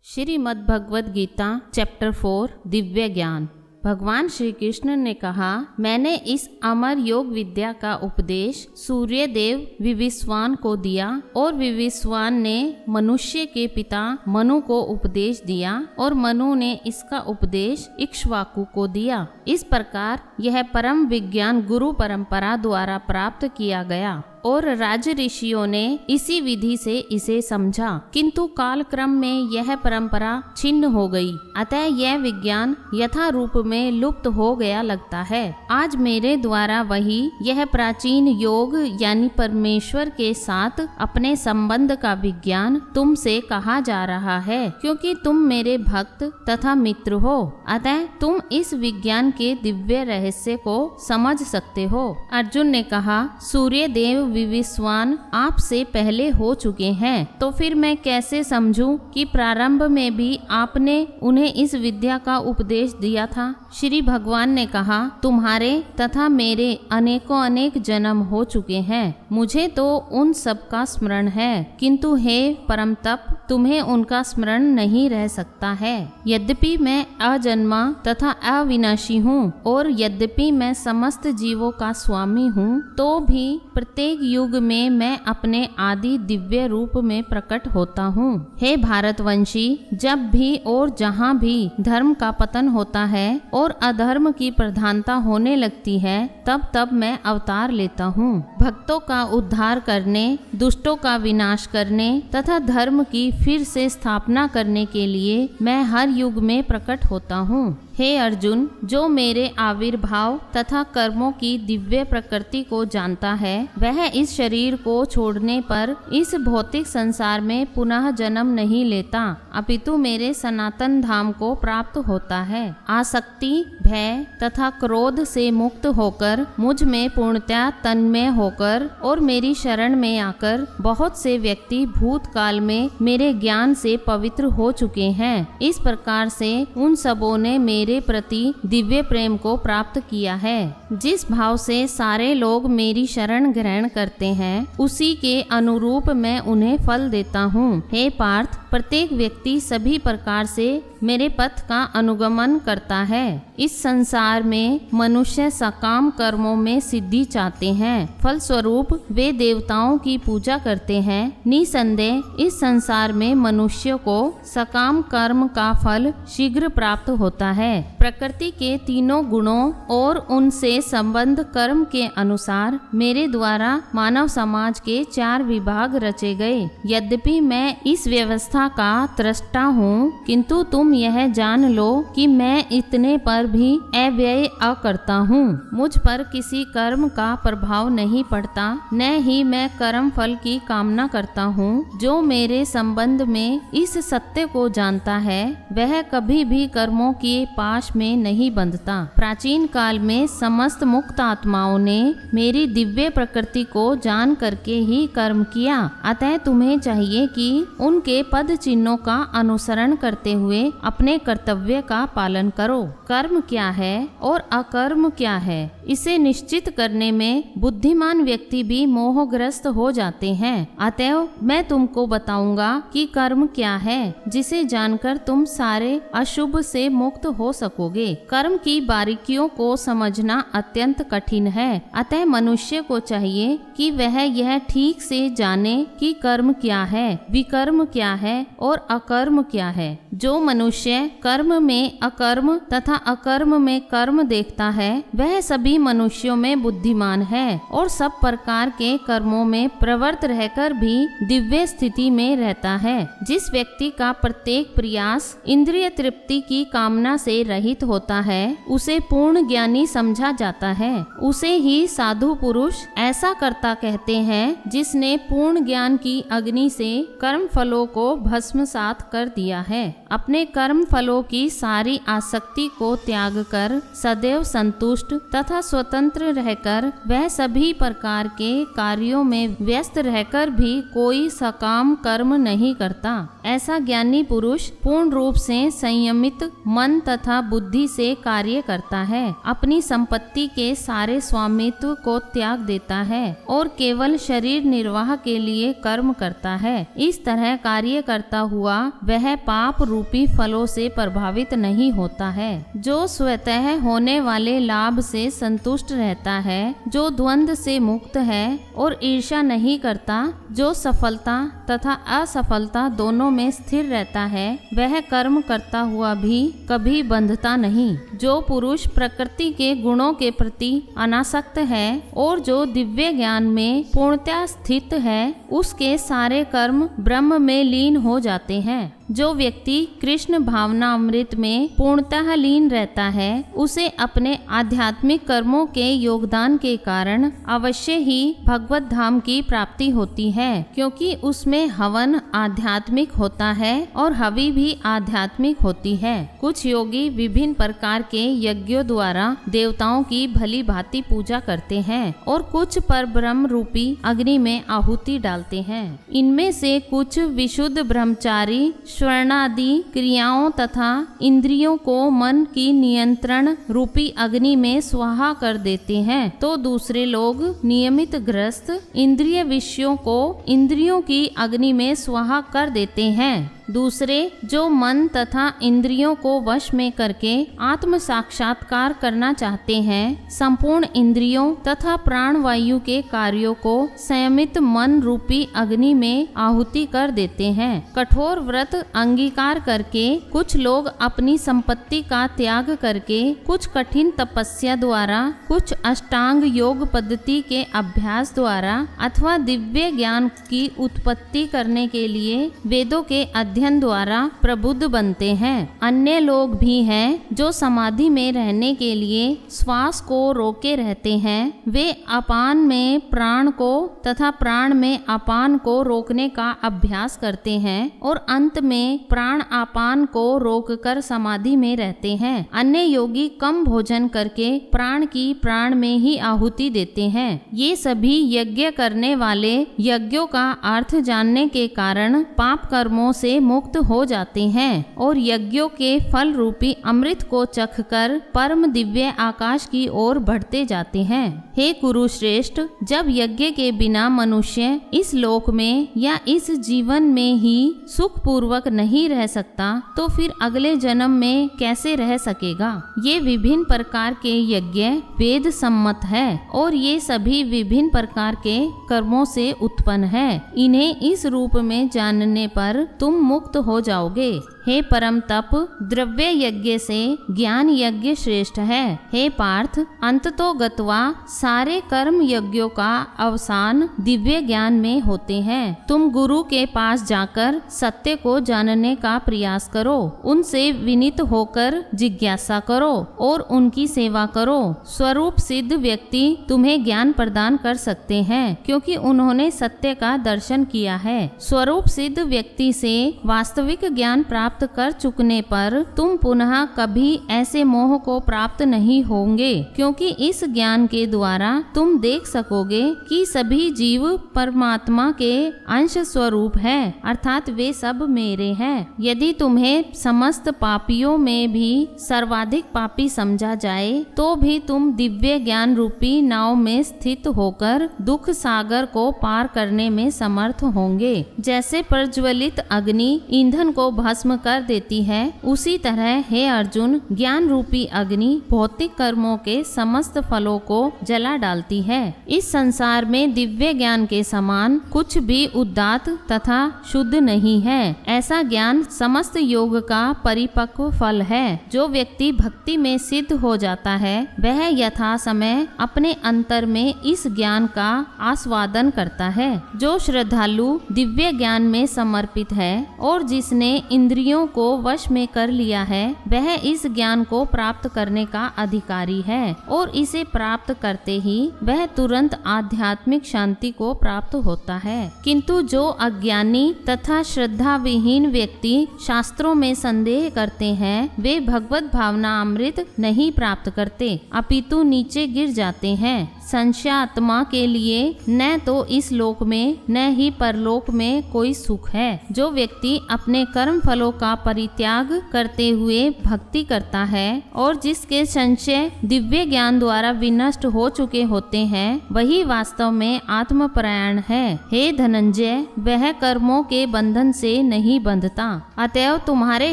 Shrimad Bhagavad Gita chapter 4 Divya ज्ञान। भगवान श्री कृष्ण ने कहा, मैंने इस अमर योग विद्या का उपदेश सूर्य देव विविस्वान को दिया और विविस्वान ने मनुष्य के पिता मनु को उपदेश दिया और मनु ने इसका उपदेश इक्ष्वाकु को दिया। इस प्रकार यह परम विज्ञान गुरु परंपरा द्वारा प्राप्त किया गया और राज ऋषियों ने इसी विधि से इसे समझा, किंतु कालक्रम में यह परंपरा छिन्न हो गई, अतः यह विज्ञान यथा रूप में लुप्त हो गया लगता है। आज मेरे द्वारा वही यह प्राचीन योग यानी परमेश्वर के साथ अपने संबंध का विज्ञान तुमसे कहा जा रहा है, क्योंकि तुम मेरे भक्त तथा मित्र हो, अतः तुम इस विज्ञान के दिव्य रहस्य को समझ सकते हो। अर्जुन ने कहा, सूर्य देव विविस्वान आपसे पहले हो चुके हैं, तो फिर मैं कैसे समझूं कि प्रारंभ में भी आपने उन्हें इस विद्या का उपदेश दिया था। श्री भगवान ने कहा, तुम्हारे तथा मेरे अनेकों अनेक जन्म हो चुके हैं, मुझे तो उन सब का स्मरण है, किंतु हे परम तप, तुम्हें उनका स्मरण नहीं रह सकता है। यद्यपि मैं अजन्मा तथा अविनाशी हूँ और यद्यपि मैं समस्त जीवों का स्वामी हूँ, तो भी प्रत्येक युग में मैं अपने आदि दिव्य रूप में प्रकट होता हूँ। हे भारतवंशी, जब भी और जहाँ भी धर्म का पतन होता है और अधर्म की प्रधानता होने लगती है, तब तब मैं अवतार लेता हूँ। भक्तों का उद्धार करने, दुष्टों का विनाश करने तथा धर्म की फिर से स्थापना करने के लिए मैं हर युग में प्रकट होता हूँ। हे अर्जुन, जो मेरे आविर्भाव तथा कर्मों की दिव्य प्रकृति को जानता है, वह इस शरीर को छोड़ने पर इस भौतिक संसार में पुनः जन्म नहीं लेता, अपितु मेरे सनातन धाम को प्राप्त होता है। आसक्ति, भय तथा क्रोध से मुक्त होकर मुझ में पूर्णतया तन्मय होकर और मेरी शरण में आकर बहुत से व्यक्ति भूतकाल में मेरे ज्ञान से पवित्र हो चुके हैं। इस प्रकार से उन सबों ने मेरे प्रति दिव्य प्रेम को प्राप्त किया है। जिस भाव से सारे लोग मेरी शरण ग्रहण करते हैं, उसी के अनुरूप मैं उन्हें फल देता हूँ। हे पार्थ, प्रत्येक व्यक्ति सभी प्रकार से मेरे पथ का अनुगमन करता है। इस संसार में मनुष्य सकाम कर्मों में सिद्धि चाहते हैं, फलस्वरूप वे देवताओं की पूजा करते हैं। निसंदेह इस संसार में मनुष्य को सकाम कर्म का फल शीघ्र प्राप्त होता है। प्रकृति के तीनों गुणों और उनसे संबंध कर्म के अनुसार मेरे द्वारा मानव समाज के 4 विभाग रचे गए। यद्यपि मैं इस व्यवस्था का त्रष्टा हूँ, किंतु तुम यह जान लो कि मैं इतने पर भी अव्यय अकर्ता हूँ। मुझ पर किसी कर्म का प्रभाव नहीं पड़ता, न ही मैं कर्म फल की कामना करता हूँ। जो मेरे संबंध में इस सत्य को जानता है, वह कभी भी कर्मों के पाश में नहीं बंधता। प्राचीन काल में समस्त मुक्त आत्माओं ने मेरी दिव्य प्रकृति को जान करके ही कर्म किया, अतः तुम्हें चाहिए कि उनके पद चिन्हों का अनुसरण करते हुए अपने कर्तव्य का पालन करो। कर्म क्या है और अकर्म क्या है, इसे निश्चित करने में बुद्धिमान व्यक्ति भी मोहग्रस्त हो जाते हैं। अतएव मैं तुमको बताऊंगा कि कर्म क्या है, जिसे जानकर तुम सारे अशुभ से मुक्त हो सकोगे। कर्म की बारीकियों को समझना अत्यंत कठिन है, अतः मनुष्य को चाहिए कि वह यह ठीक से जाने कि कर्म क्या है, विकर्म क्या है और अकर्म क्या है। जो मनुष्य कर्म में अकर्म तथा अकर्म में कर्म देखता है, वह सभी मनुष्यों में बुद्धिमान है और सब प्रकार के कर्मों में प्रवृत्त रहकर भी दिव्य स्थिति में रहता है। जिस व्यक्ति का प्रत्येक प्रयास इंद्रिय तृप्ति की कामना से रहित होता है, उसे पूर्ण ज्ञानी समझा जाता है। उसे ही साधु पुरुष ऐसा कर्ता कहते हैं, जिसने पूर्ण ज्ञान की अग्नि से कर्म फलों को भस्मसात कर दिया है। अपने कर्म फलों की सारी आसक्ति को त्याग कर सदैव संतुष्ट तथा स्वतंत्र रहकर वह सभी प्रकार के कार्यों में व्यस्त रहकर भी कोई सकाम कर्म नहीं करता। ऐसा ज्ञानी पुरुष पूर्ण रूप से संयमित मन तथा बुद्धि से कार्य करता है, अपनी संपत्ति के सारे स्वामित्व को त्याग देता है और केवल शरीर निर्वाह के लिए कर्म करता है। इस तरह कार्य करता हुआ वह पाप रूपी फलों से प्रभावित नहीं होता है। जो स्वतः होने वाले लाभ से संतुष्ट रहता है, जो द्वंद्व से मुक्त है और ईर्ष्या नहीं करता, जो सफलता तथा असफलता दोनों में स्थिर रहता है, वह कर्म करता हुआ भी कभी बंधता नहीं। जो पुरुष प्रकृति के गुणों के प्रति अनासक्त है और जो दिव्य ज्ञान में पूर्णतया स्थित है, उसके सारे कर्म ब्रह्म में लीन हो जाते हैं। जो व्यक्ति कृष्ण भावना अमृत में पूर्णतः लीन रहता है, उसे अपने आध्यात्मिक कर्मों के योगदान के कारण अवश्य ही भगवत धाम की प्राप्ति होती है, क्योंकि उसमें हवन आध्यात्मिक होता है और हवि भी आध्यात्मिक होती है। कुछ योगी विभिन्न प्रकार के यज्ञों द्वारा देवताओं की भली भांति पूजा करते हैं और कुछ पर ब्रह्म रूपी अग्नि में आहुति डालते हैं। इनमें से कुछ विशुद्ध ब्रह्मचारी स्वर्णादि क्रियाओं तथा इंद्रियों को मन की नियंत्रण रूपी अग्नि में स्वाहा कर देते हैं, तो दूसरे लोग नियमित ग्रस्त इंद्रिय विषयों को इंद्रियों की अग्नि में स्वाहा कर देते हैं। दूसरे जो मन तथा इंद्रियों को वश में करके आत्म साक्षात्कार करना चाहते हैं, संपूर्ण इंद्रियों तथा प्राण वायु के कार्यों को संयमित मन रूपी अग्नि में आहुति कर देते हैं। कठोर व्रत अंगीकार करके कुछ लोग अपनी संपत्ति का त्याग करके कुछ कठिन तपस्या द्वारा, कुछ अष्टांग योग पद्धति के अभ्यास द्वारा अथवा दिव्य ज्ञान की उत्पत्ति करने के लिए वेदों के अध्ययन द्वारा प्रबुद्ध बनते हैं। अन्य लोग भी हैं जो समाधि में रहने के लिए श्वास को रोके रहते हैं। वे अपान में प्राण को तथा प्राण में अपान को रोकने का अभ्यास करते हैं और अंत में प्राण अपान को रोककर समाधि में रहते हैं। अन्य योगी कम भोजन करके प्राण की प्राण में ही आहुति देते हैं। ये सभी यज्ञ करने वाले यज्ञों का अर्थ जानने के कारण पाप कर्मों से मुक्त हो जाते हैं और यज्ञों के फल रूपी अमृत को चखकर परम दिव्य आकाश की ओर बढ़ते जाते हैं। हे कुरुश्रेष्ठ, जब यज्ञ के बिना मनुष्य इस लोक में या इस जीवन में ही सुख पूर्वक नहीं रह सकता, तो फिर अगले जन्म में कैसे रह सकेगा। ये विभिन्न प्रकार के यज्ञ वेद सम्मत है और ये सभी विभिन्न प्रकार के कर्मों से उत्पन्न है। इन्हें इस रूप में जानने पर तुम मुक्त हो जाओगे। हे परम तप, द्रव्य यज्ञ से ज्ञान यज्ञ श्रेष्ठ है। हे पार्थ, अंततो गत्वा सारे कर्म यज्ञों का अवसान दिव्य ज्ञान में होते हैं। तुम गुरु के पास जाकर सत्य को जानने का प्रयास करो, उनसे विनीत होकर जिज्ञासा करो और उनकी सेवा करो। स्वरूप सिद्ध व्यक्ति तुम्हें ज्ञान प्रदान कर सकते हैं, क्योंकि उन्होंने सत्य का दर्शन किया है। स्वरूप सिद्ध व्यक्ति से वास्तविक ज्ञान प्राप्त कर चुकने पर तुम पुनः कभी ऐसे मोह को प्राप्त नहीं होंगे, क्योंकि इस ज्ञान के द्वारा तुम देख सकोगे कि सभी जीव परमात्मा के अंश स्वरूप है, अर्थात वे सब मेरे हैं। यदि तुम्हें समस्त पापियों में भी सर्वाधिक पापी समझा जाए, तो भी तुम दिव्य ज्ञान रूपी नाव में स्थित होकर दुख सागर को पार करने में समर्थ होंगे। जैसे प्रज्वलित अग्नि ईंधन को भस्म कर देती है, उसी तरह हे अर्जुन, ज्ञान रूपी अग्नि भौतिक कर्मों के समस्त फलों को जला डालती है। इस संसार में दिव्य ज्ञान के समान कुछ भी उदात्त तथा शुद्ध नहीं है। ऐसा ज्ञान समस्त योग का परिपक्व फल है। जो व्यक्ति भक्ति में सिद्ध हो जाता है, वह यथा समय अपने अंतर में इस ज्ञान का आस्वादन करता है। जो श्रद्धालु दिव्य ज्ञान में समर्पित है और जिसने इंद्रियों इंद्रियों को वश में कर लिया है वह इस ज्ञान को प्राप्त करने का अधिकारी है और इसे प्राप्त करते ही वह तुरंत आध्यात्मिक शांति को प्राप्त होता है। किंतु जो अज्ञानी तथा श्रद्धा विहीन व्यक्ति शास्त्रों में संदेह करते हैं वे भगवत भावना अमृत नहीं प्राप्त करते अपितु नीचे गिर जाते हैं। संशयात्मा के लिए न तो इस लोक में न ही परलोक में कोई सुख है। जो व्यक्ति अपने कर्म फलों का परित्याग करते हुए भक्ति करता है और जिसके संशय दिव्य ज्ञान द्वारा विनष्ट हो चुके होते हैं वही वास्तव में आत्मपरायण है। हे धनंजय, वह कर्मों के बंधन से नहीं बंधता। अतएव तुम्हारे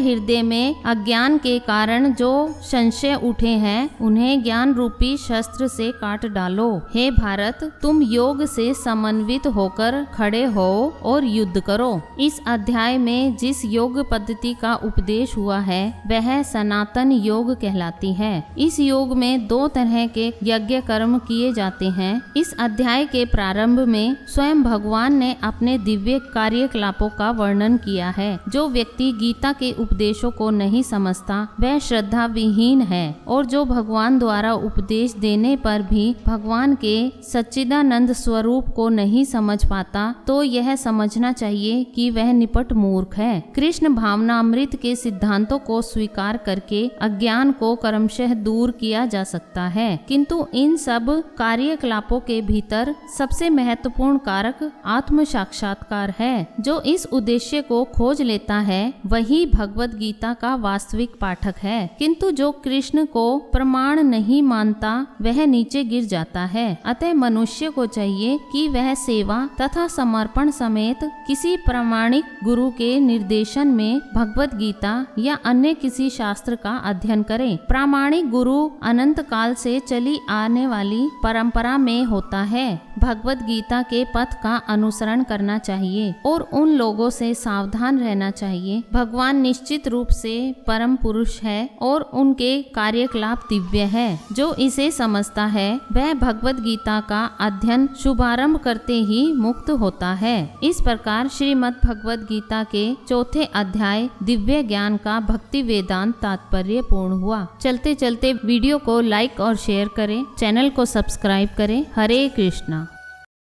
हृदय में अज्ञान के कारण जो संशय उठे हैं उन्हें ज्ञान रूपी शस्त्र से काट डालो। हे भारत, तुम योग से समन्वित होकर खड़े हो और युद्ध करो। इस अध्याय में जिस योग पद्धति का उपदेश हुआ है वह सनातन योग कहलाती है। इस योग में 2 तरह के यज्ञ कर्म किए जाते हैं। इस अध्याय के प्रारंभ में स्वयं भगवान ने अपने दिव्य कार्यकलापों का वर्णन किया है। जो व्यक्ति गीता के उपदेशों को नहीं समझता वह श्रद्धा विहीन है और जो भगवान द्वारा उपदेश देने पर भी भगवान के सच्चिदानंद स्वरूप को नहीं समझ पाता तो यह समझना चाहिए कि वह निपट मूर्ख है। कृष्ण भावनामृत के सिद्धांतों को स्वीकार करके अज्ञान को क्रमशः दूर किया जा सकता है, किंतु इन सब कार्यकलापों के भीतर सबसे महत्वपूर्ण कारक आत्म साक्षात्कार है। जो इस उद्देश्य को खोज लेता है वही भगवत गीता का वास्तविक पाठक है, किंतु जो कृष्ण को प्रमाण नहीं मानता वह नीचे गिर जाता है। अतः मनुष्य को चाहिए कि वह सेवा तथा समर्पण समेत किसी प्रामाणिक गुरु के निर्देशन में भगवत गीता या अन्य किसी शास्त्र का अध्ययन करे। प्रामाणिक गुरु अनंत काल से चली आने वाली परंपरा में होता है। भगवत गीता के पथ का अनुसरण करना चाहिए और उन लोगों से सावधान रहना चाहिए। भगवान निश्चित रूप से परम पुरुष है और उनके कार्यकलाप दिव्य है। जो इसे समझता है वह भगवत गीता का अध्ययन शुभारंभ करते ही मुक्त होता है। इस प्रकार श्रीमद् भगवत गीता के 4थे अध्याय दिव्य ज्ञान का भक्ति वेदांत तात्पर्य पूर्ण हुआ। चलते चलते वीडियो को लाइक और शेयर करें, चैनल को सब्सक्राइब करें। हरे कृष्णा।